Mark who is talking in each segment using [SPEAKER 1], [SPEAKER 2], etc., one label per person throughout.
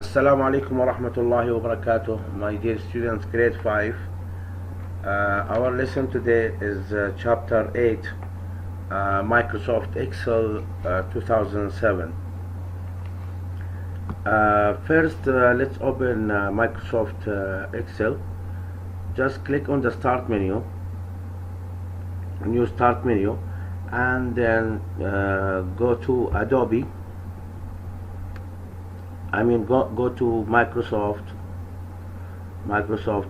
[SPEAKER 1] Assalamu alaikum wa rahmatullahi wa barakatuh, my dear students, grade 5. Our lesson today is chapter 8, Microsoft Excel 2007. First, let's open Microsoft Excel. Just click on the Start menu, new Start menu, and then go to Adobe. Go to Microsoft,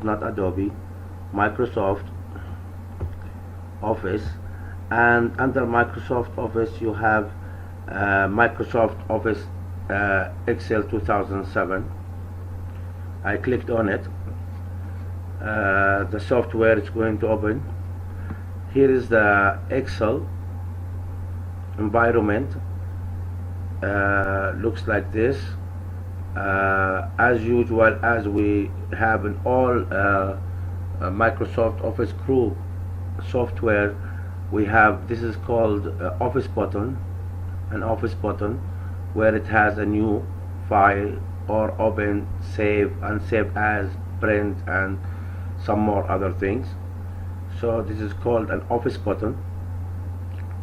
[SPEAKER 1] not Adobe, Microsoft Office, and under Microsoft Office you have Microsoft Office Excel 2007. I clicked on it. The software is going to open. Here is the Excel environment. Looks like this. As usual, as we have in all Microsoft Office group software, we have, this is called Office button, an Office button where it has a new file or open, save, unsave as, print, and some more other things. So this is called an Office button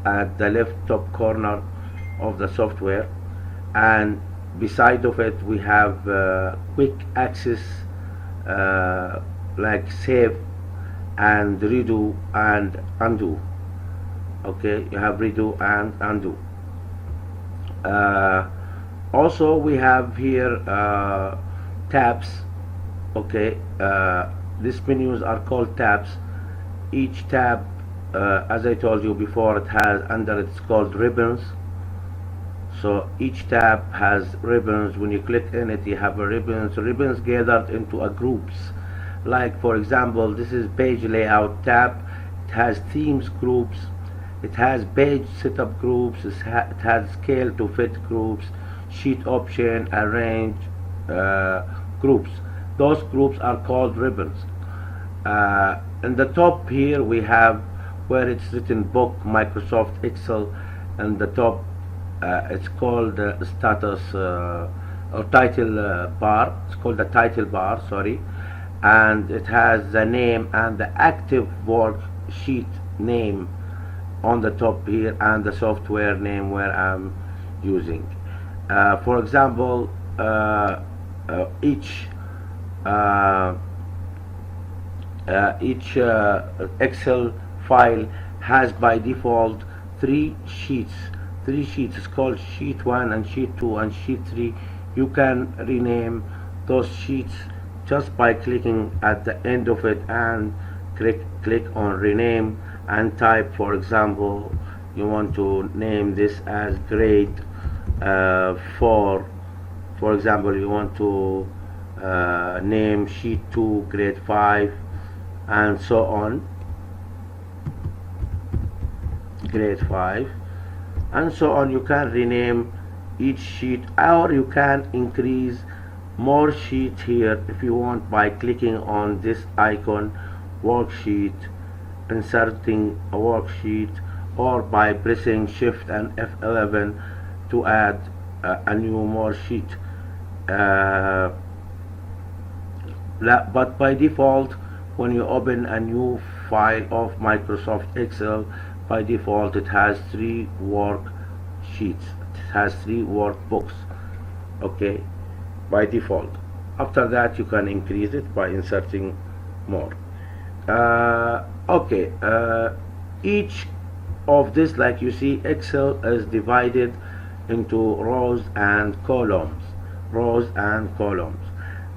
[SPEAKER 1] at the left top corner of the software, and beside of it we have quick access like save and redo and undo. Okay, you have redo and undo. Also we have here tabs. Okay, these menus are called tabs. Each tab, as I told you before, it has under it's called ribbons. So each tab has ribbons. When you click in it, you have a ribbons gathered into a groups. Like for example, this is page layout tab. It has themes groups. It has page setup groups. It has scale to fit groups, sheet option, arrange groups. Those groups are called ribbons. In the top here we have where it's written book Microsoft Excel, and the top it's called status or title bar. It's called the title bar, sorry, and it has the name and the active worksheet name on the top here, and the software name where I'm using. For example, each Excel file has by default three sheets. It's called sheet 1 and sheet 2 and sheet 3. You can rename those sheets just by clicking at the end of it and click on rename and type. For example, you want to name this as grade 4. For example, you want to name sheet 2 grade 5, and so on, grade 5, and so on. You can rename each sheet, or you can increase more sheets here if you want by clicking on this icon worksheet, inserting a worksheet, or by pressing shift and F11 to add a new more sheet. But by default, when you open a new file of Microsoft Excel, by default it has 3 worksheets. It has 3 workbooks. Okay, by default. After that you can increase it by inserting more. Each of this, like you see, Excel is divided into rows and columns.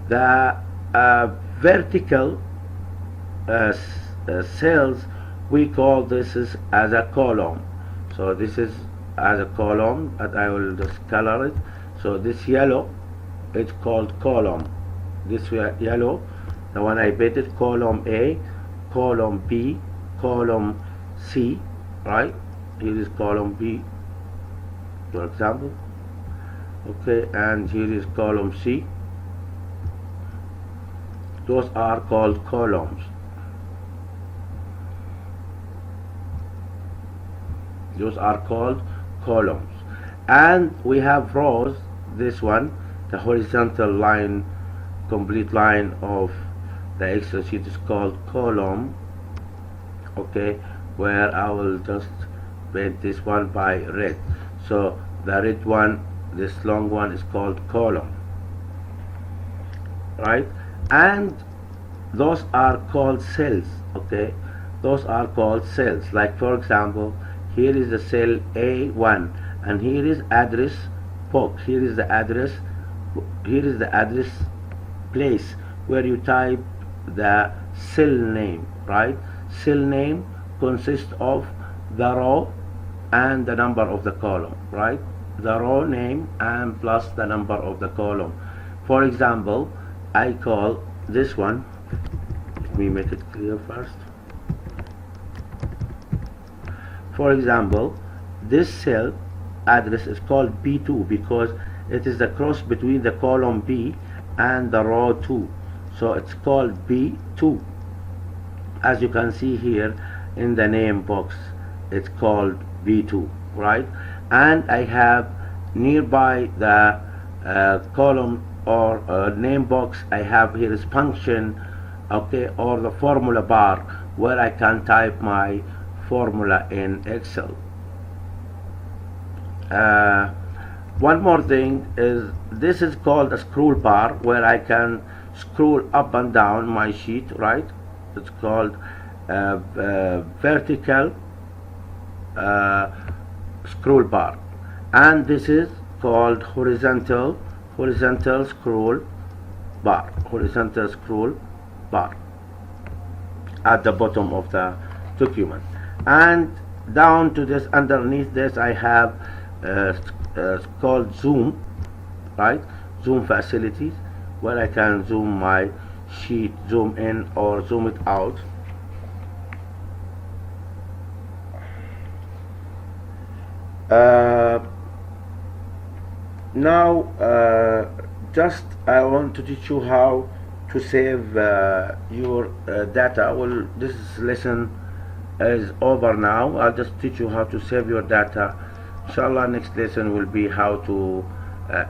[SPEAKER 1] The vertical cells, we call this as a column. So this is as a column, and I will just color it. So this yellow, it's called column. This yellow, the one I painted, column A, column B, column C, right? Here is column B, for example. Okay, and here is column C. Those are called columns. Those are called columns. And we have rows. This one the horizontal line, complete line of the Excel sheet is called column. Okay, where I will just paint this one by red. So the red one, this long one, is called column, right? And those are called cells. Okay, those are called cells. Like for example, here is the cell A1, and here is address box. Here is the address place where you type the cell name, right? Cell name consists of the row and the number of the column, right? The row name and plus the number of the column. For example, I call this one, let me make it clear first. For example, this cell address is called B2 because it is the cross between the column B and the row 2, so it's called B2. As you can see here in the name box, it's called B2, right? And I have nearby the column or name box, I have here is function, okay, or the formula bar where I can type my formula in Excel. One more thing is this is called a scroll bar where I can scroll up and down my sheet, right? It's called vertical scroll bar, and this is called horizontal scroll bar, at the bottom of the document. And down to this, underneath this, I have called zoom, right? Zoom facilities, where I can zoom my sheet, zoom in or zoom it out. Now just I want to teach you how to save your data. Well, this lesson is over now. I'll just teach you how to save your data. Inshallah, next lesson will be how to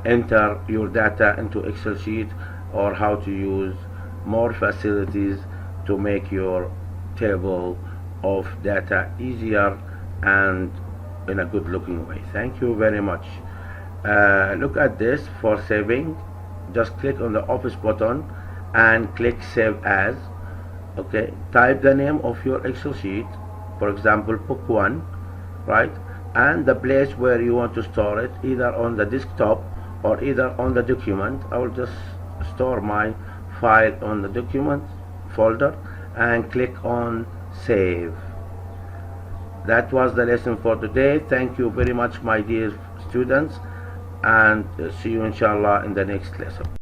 [SPEAKER 1] enter your data into Excel sheet, or how to use more facilities to make your table of data easier and in a good looking way. Thank you very much. Look at this. For saving, just click on the office button and click save as. Okay, type the name of your Excel sheet, for example book 1, right, and the place where you want to store it, either on the desktop or either on the document. I will just store my file on the document folder and click on save. That was the lesson for today. Thank you very much, my dear students, and see you inshallah in the next lesson.